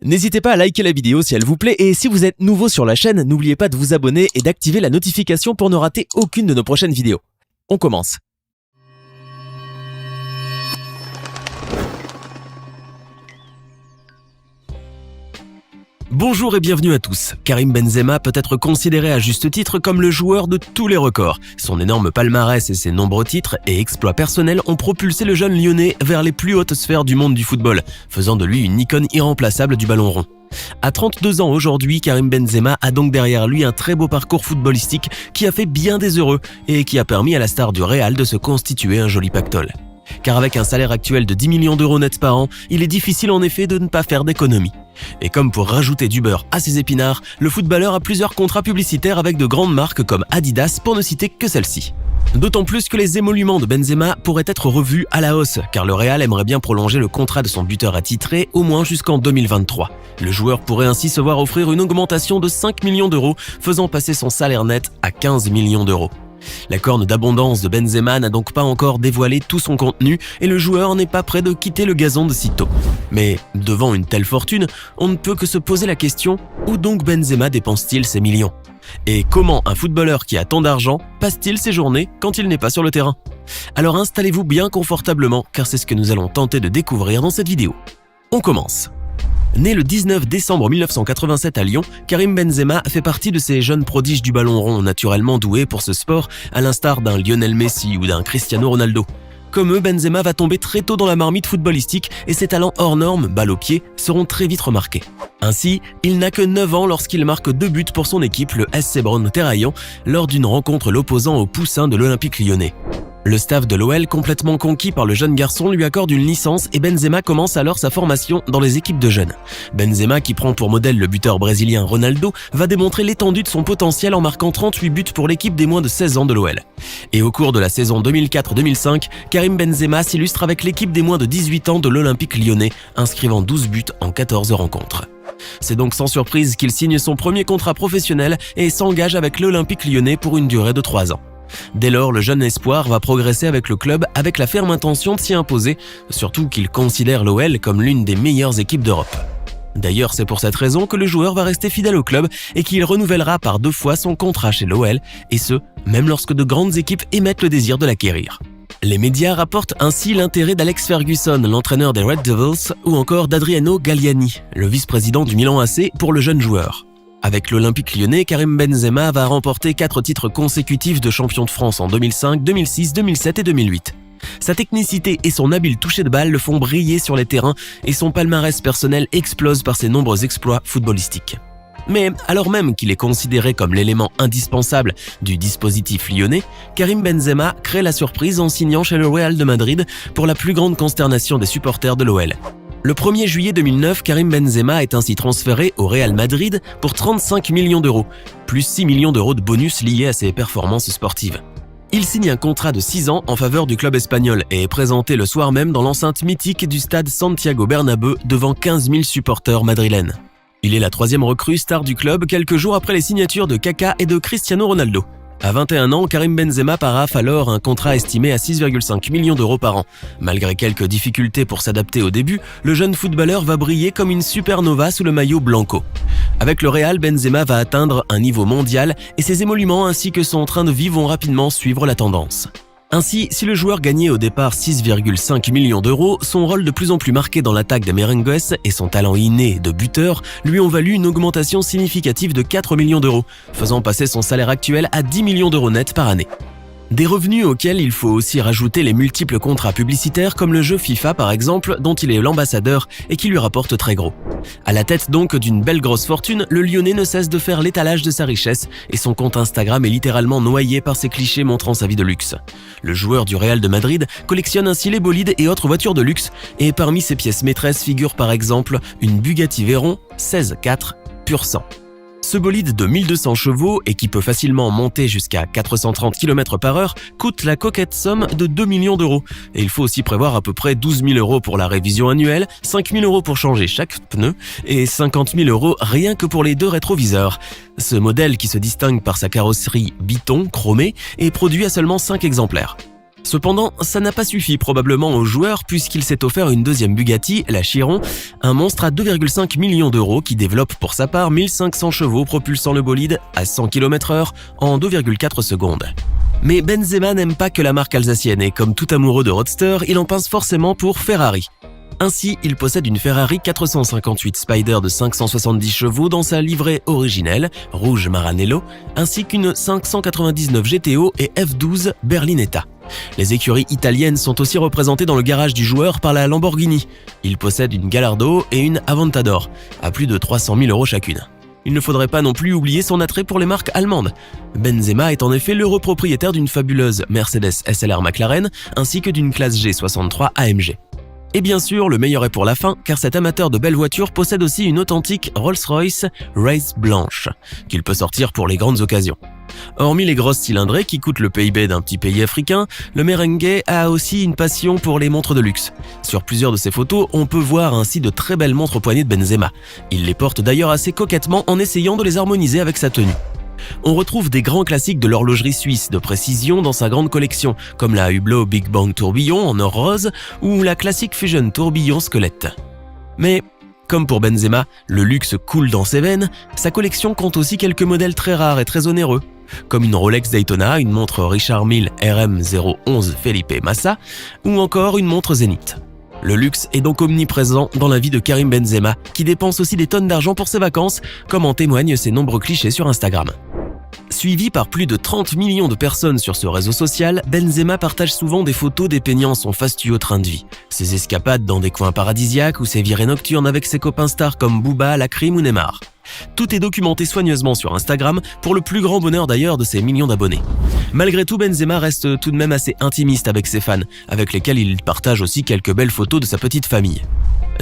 N'hésitez pas à liker la vidéo si elle vous plaît et si vous êtes nouveau sur la chaîne, n'oubliez pas de vous abonner et d'activer la notification pour ne rater aucune de nos prochaines vidéos. On commence. Bonjour et bienvenue à tous. Karim Benzema peut être considéré à juste titre comme le joueur de tous les records. Son énorme palmarès et ses nombreux titres et exploits personnels ont propulsé le jeune lyonnais vers les plus hautes sphères du monde du football, faisant de lui une icône irremplaçable du ballon rond. À 32 ans aujourd'hui, Karim Benzema a donc derrière lui un très beau parcours footballistique qui a fait bien des heureux et qui a permis à la star du Real de se constituer un joli pactole. Car avec un salaire actuel de 10 millions d'euros nets par an, il est difficile en effet de ne pas faire d'économies. Et comme pour rajouter du beurre à ses épinards, le footballeur a plusieurs contrats publicitaires avec de grandes marques comme Adidas pour ne citer que celle-ci. D'autant plus que les émoluments de Benzema pourraient être revus à la hausse, car le Real aimerait bien prolonger le contrat de son buteur attitré au moins jusqu'en 2023. Le joueur pourrait ainsi se voir offrir une augmentation de 5 millions d'euros, faisant passer son salaire net à 15 millions d'euros. La corne d'abondance de Benzema n'a donc pas encore dévoilé tout son contenu et le joueur n'est pas prêt de quitter le gazon de sitôt. Mais devant une telle fortune, on ne peut que se poser la question « Où donc Benzema dépense-t-il ses millions ?» Et comment un footballeur qui a tant d'argent passe-t-il ses journées quand il n'est pas sur le terrain? Alors installez-vous bien confortablement car c'est ce que nous allons tenter de découvrir dans cette vidéo. On commence. Né le 19 décembre 1987 à Lyon, Karim Benzema fait partie de ces jeunes prodiges du ballon rond naturellement doués pour ce sport, à l'instar d'un Lionel Messi ou d'un Cristiano Ronaldo. Comme eux, Benzema va tomber très tôt dans la marmite footballistique et ses talents hors normes, balle au pied, seront très vite remarqués. Ainsi, il n'a que 9 ans lorsqu'il marque 2 buts pour son équipe, le SC Braun-Terraillon, lors d'une rencontre l'opposant au poussin de l'Olympique lyonnais. Le staff de l'OL, complètement conquis par le jeune garçon, lui accorde une licence et Benzema commence alors sa formation dans les équipes de jeunes. Benzema, qui prend pour modèle le buteur brésilien Ronaldo, va démontrer l'étendue de son potentiel en marquant 38 buts pour l'équipe des moins de 16 ans de l'OL. Et au cours de la saison 2004-2005, Karim Benzema s'illustre avec l'équipe des moins de 18 ans de l'Olympique lyonnais, inscrivant 12 buts en 14 rencontres. C'est donc sans surprise qu'il signe son premier contrat professionnel et s'engage avec l'Olympique lyonnais pour une durée de 3 ans. Dès lors, le jeune espoir va progresser avec le club avec la ferme intention de s'y imposer, surtout qu'il considère l'OL comme l'une des meilleures équipes d'Europe. D'ailleurs, c'est pour cette raison que le joueur va rester fidèle au club et qu'il renouvellera par 2 fois son contrat chez l'OL, et ce, même lorsque de grandes équipes émettent le désir de l'acquérir. Les médias rapportent ainsi l'intérêt d'Alex Ferguson, l'entraîneur des Red Devils, ou encore d'Adriano Galliani, le vice-président du Milan AC, pour le jeune joueur. Avec l'Olympique lyonnais, Karim Benzema va remporter 4 titres consécutifs de champion de France en 2005, 2006, 2007 et 2008. Sa technicité et son habile toucher de balle le font briller sur les terrains et son palmarès personnel explose par ses nombreux exploits footballistiques. Mais alors même qu'il est considéré comme l'élément indispensable du dispositif lyonnais, Karim Benzema crée la surprise en signant chez le Real de Madrid pour la plus grande consternation des supporters de l'OL. Le 1er juillet 2009, Karim Benzema est ainsi transféré au Real Madrid pour 35 millions d'euros, plus 6 millions d'euros de bonus liés à ses performances sportives. Il signe un contrat de 6 ans en faveur du club espagnol et est présenté le soir même dans l'enceinte mythique du stade Santiago Bernabéu devant 15 000 supporters madrilènes. Il est la 3e recrue star du club quelques jours après les signatures de Kaka et de Cristiano Ronaldo. À 21 ans, Karim Benzema paraffe alors un contrat estimé à 6,5 millions d'euros par an. Malgré quelques difficultés pour s'adapter au début, le jeune footballeur va briller comme une supernova sous le maillot blanco. Avec le Real, Benzema va atteindre un niveau mondial et ses émoluments ainsi que son train de vie vont rapidement suivre la tendance. Ainsi, si le joueur gagnait au départ 6,5 millions d'euros, son rôle de plus en plus marqué dans l'attaque des Merengues et son talent inné de buteur lui ont valu une augmentation significative de 4 millions d'euros, faisant passer son salaire actuel à 10 millions d'euros nets par année. Des revenus auxquels il faut aussi rajouter les multiples contrats publicitaires comme le jeu FIFA par exemple, dont il est l'ambassadeur et qui lui rapporte très gros. À la tête donc d'une belle grosse fortune, le Lyonnais ne cesse de faire l'étalage de sa richesse et son compte Instagram est littéralement noyé par ses clichés montrant sa vie de luxe. Le joueur du Real de Madrid collectionne ainsi les bolides et autres voitures de luxe et parmi ses pièces maîtresses figure par exemple une Bugatti Veyron 16.4 pur sang. Ce bolide de 1200 chevaux et qui peut facilement monter jusqu'à 430 km/h coûte la coquette somme de 2 millions d'euros. Et il faut aussi prévoir à peu près 12 000 euros pour la révision annuelle, 5 000 euros pour changer chaque pneu et 50 000 euros rien que pour les 2 rétroviseurs. Ce modèle qui se distingue par sa carrosserie biton chromée est produit à seulement 5 exemplaires. Cependant, ça n'a pas suffi probablement au joueur puisqu'il s'est offert une deuxième Bugatti, la Chiron, un monstre à 2,5 millions d'euros qui développe pour sa part 1500 chevaux propulsant le bolide à 100 km/h en 2,4 secondes. Mais Benzema n'aime pas que la marque alsacienne et comme tout amoureux de roadster, il en pince forcément pour Ferrari. Ainsi, il possède une Ferrari 458 Spider de 570 chevaux dans sa livrée originelle, rouge Maranello, ainsi qu'une 599 GTO et F12 Berlinetta. Les écuries italiennes sont aussi représentées dans le garage du joueur par la Lamborghini. Il possède une Gallardo et une Aventador, à plus de 300 000 € chacune. Il ne faudrait pas non plus oublier son attrait pour les marques allemandes. Benzema est en effet l'heureux propriétaire d'une fabuleuse Mercedes SLR McLaren ainsi que d'une classe G63 AMG. Et bien sûr, le meilleur est pour la fin, car cet amateur de belles voitures possède aussi une authentique Rolls-Royce Race blanche, qu'il peut sortir pour les grandes occasions. Hormis les grosses cylindrées qui coûtent le PIB d'un petit pays africain, le merengue a aussi une passion pour les montres de luxe. Sur plusieurs de ses photos, on peut voir ainsi de très belles montres au poignet de Benzema. Il les porte d'ailleurs assez coquettement en essayant de les harmoniser avec sa tenue. On retrouve des grands classiques de l'horlogerie suisse de précision dans sa grande collection, comme la Hublot Big Bang tourbillon en or rose ou la classique Fusion tourbillon squelette. Mais, comme pour Benzema, le luxe coule dans ses veines, sa collection compte aussi quelques modèles très rares et très onéreux, comme une Rolex Daytona, une montre Richard Mille RM011 Felipe Massa ou encore une montre Zénith. Le luxe est donc omniprésent dans la vie de Karim Benzema, qui dépense aussi des tonnes d'argent pour ses vacances, comme en témoignent ses nombreux clichés sur Instagram. Suivi par plus de 30 millions de personnes sur ce réseau social, Benzema partage souvent des photos dépeignant son fastueux train de vie, ses escapades dans des coins paradisiaques ou ses virées nocturnes avec ses copains stars comme Booba, Lacrim ou Neymar. Tout est documenté soigneusement sur Instagram, pour le plus grand bonheur d'ailleurs de ses millions d'abonnés. Malgré tout, Benzema reste tout de même assez intimiste avec ses fans, avec lesquels il partage aussi quelques belles photos de sa petite famille.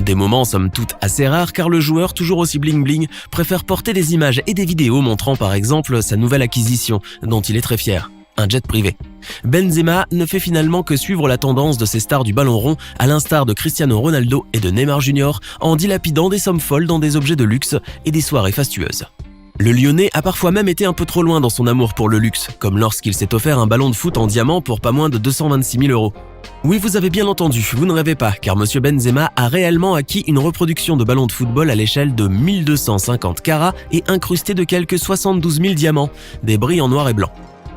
Des moments somme toute assez rares car le joueur, toujours aussi bling bling, préfère porter des images et des vidéos montrant par exemple sa nouvelle acquisition, dont il est très fier, un jet privé. Benzema ne fait finalement que suivre la tendance de ces stars du ballon rond, à l'instar de Cristiano Ronaldo et de Neymar Jr, en dilapidant des sommes folles dans des objets de luxe et des soirées fastueuses. Le Lyonnais a parfois même été un peu trop loin dans son amour pour le luxe, comme lorsqu'il s'est offert un ballon de foot en diamant pour pas moins de 226 000 €. Oui, vous avez bien entendu, vous ne rêvez pas, car Monsieur Benzema a réellement acquis une reproduction de ballon de football à l'échelle de 1250 carats et incrusté de quelques 72 000 diamants, des brilles en noir et blanc.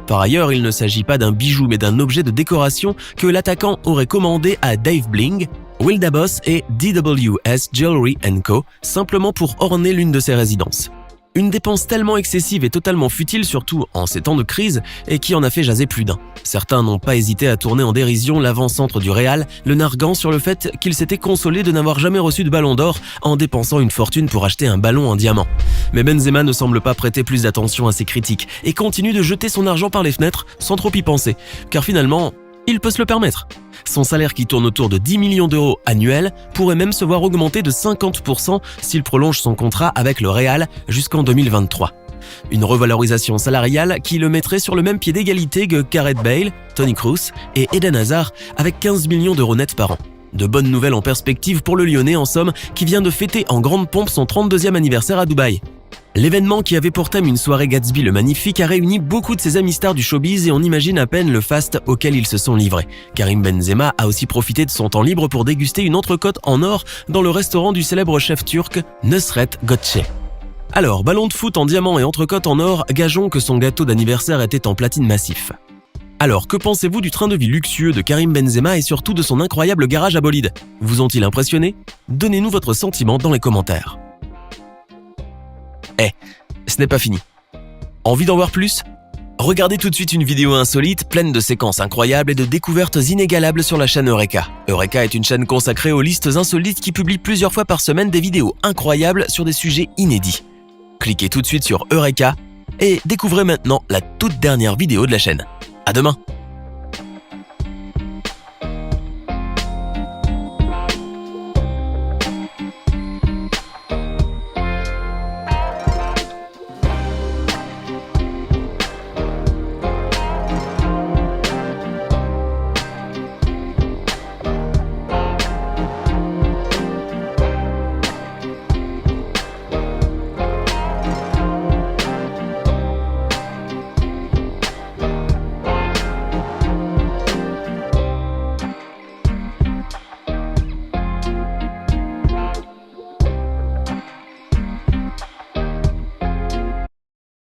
Par ailleurs, il ne s'agit pas d'un bijou mais d'un objet de décoration que l'attaquant aurait commandé à Dave Bling, Wildaboss et DWS Jewelry & Co, simplement pour orner l'une de ses résidences. Une dépense tellement excessive et totalement futile, surtout en ces temps de crise, et qui en a fait jaser plus d'un. Certains n'ont pas hésité à tourner en dérision l'avant-centre du Real, le narguant sur le fait qu'il s'était consolé de n'avoir jamais reçu de ballon d'or en dépensant une fortune pour acheter un ballon en diamant. Mais Benzema ne semble pas prêter plus d'attention à ces critiques et continue de jeter son argent par les fenêtres sans trop y penser, car finalement, il peut se le permettre. Son salaire qui tourne autour de 10 millions d'euros annuels pourrait même se voir augmenter de 50% s'il prolonge son contrat avec le Real jusqu'en 2023. Une revalorisation salariale qui le mettrait sur le même pied d'égalité que Gareth Bale, Toni Kroos et Eden Hazard avec 15 millions d'euros nets par an. De bonnes nouvelles en perspective pour le Lyonnais en somme qui vient de fêter en grande pompe son 32e anniversaire à Dubaï. L'événement qui avait pour thème une soirée Gatsby le Magnifique a réuni beaucoup de ses amis stars du showbiz et on imagine à peine le faste auquel ils se sont livrés. Karim Benzema a aussi profité de son temps libre pour déguster une entrecôte en or dans le restaurant du célèbre chef turc Nusret Gökçe. Alors, ballon de foot en diamant et entrecôte en or, gageons que son gâteau d'anniversaire était en platine massif. Alors, que pensez-vous du train de vie luxueux de Karim Benzema et surtout de son incroyable garage à bolide? Vous ont-ils impressionné? Donnez-nous votre sentiment dans les commentaires. Ce n'est pas fini. Envie d'en voir plus? Regardez tout de suite une vidéo insolite, pleine de séquences incroyables et de découvertes inégalables sur la chaîne Eureka. Eureka est une chaîne consacrée aux listes insolites qui publie plusieurs fois par semaine des vidéos incroyables sur des sujets inédits. Cliquez tout de suite sur Eureka et découvrez maintenant la toute dernière vidéo de la chaîne. À demain!